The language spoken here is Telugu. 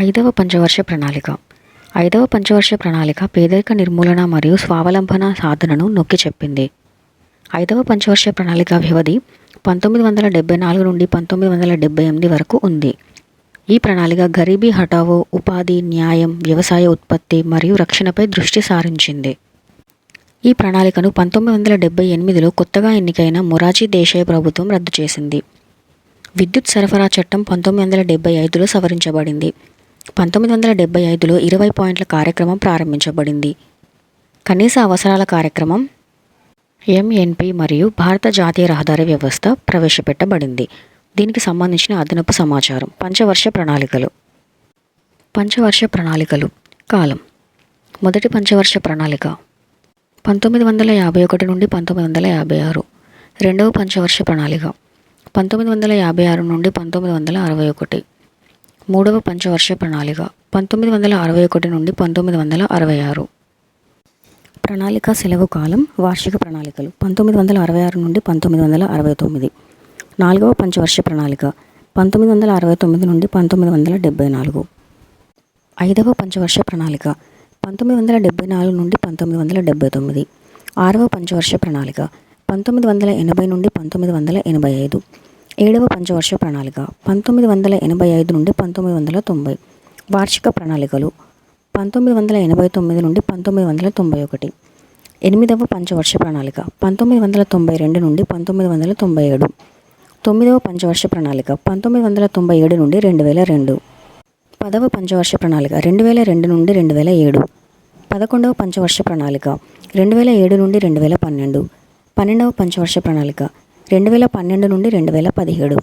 ఐదవ పంచవర్ష ప్రణాళిక. ఐదవ పంచవర్ష ప్రణాళిక పేదరిక నిర్మూలన మరియు స్వావలంబన సాధనను నొక్కి చెప్పింది. ఐదవ పంచవర్ష ప్రణాళిక వ్యవధి 1974 నుండి 1978 వరకు ఉంది. ఈ ప్రణాళిక గరీబీ హఠావో, ఉపాధి, న్యాయం, వ్యవసాయ ఉత్పత్తి మరియు రక్షణపై దృష్టి సారించింది. ఈ ప్రణాళికను 1978లో కొత్తగా ఎన్నికైన మొరార్జీ దేశాయ్ ప్రభుత్వం రద్దు చేసింది. విద్యుత్ సరఫరా చట్టం 1975లో సవరించబడింది. 1975లో 20 పాయింట్ల కార్యక్రమం ప్రారంభించబడింది. కనీస అవసరాల కార్యక్రమం ఎంఎన్పి మరియు భారత జాతీయ రహదారి వ్యవస్థ ప్రవేశపెట్టబడింది. దీనికి సంబంధించిన అదనపు సమాచారం. పంచవర్ష ప్రణాళికలు. పంచవర్ష ప్రణాళికలు. కాలం. మొదటి పంచవర్ష ప్రణాళిక 1951 నుండి 1956. రెండవ పంచవర్ష ప్రణాళిక 1956 నుండి 1961. మూడవ పంచవర్ష ప్రణాళిక 1961 నుండి 1966. ప్రణాళిక సెలవు కాలం. వార్షిక ప్రణాళికలు 1966 నుండి 1969. నాలుగవ పంచవర్ష ప్రణాళిక 1969 నుండి 1974. ఐదవ పంచవర్ష ప్రణాళిక 1974 నుండి 1979. ఆరవ పంచవర్ష ప్రణాళిక 1980 నుండి 1985. ఏడవ పంచవర్ష ప్రణాళిక 1985 నుండి 1990. వార్షిక ప్రణాళికలు 1989 నుండి 1991. ఎనిమిదవ పంచవర్ష ప్రణాళిక 1992 నుండి 1997. తొమ్మిదవ పంచవర్ష ప్రణాళిక 1997 నుండి 2002. పదవ పంచవర్ష ప్రణాళిక 2002 నుండి 2007. 11వ పంచవర్ష ప్రణాళిక 2007 నుండి 2012. 12వ పంచవర్ష ప్రణాళిక 2012 నుండి 2017.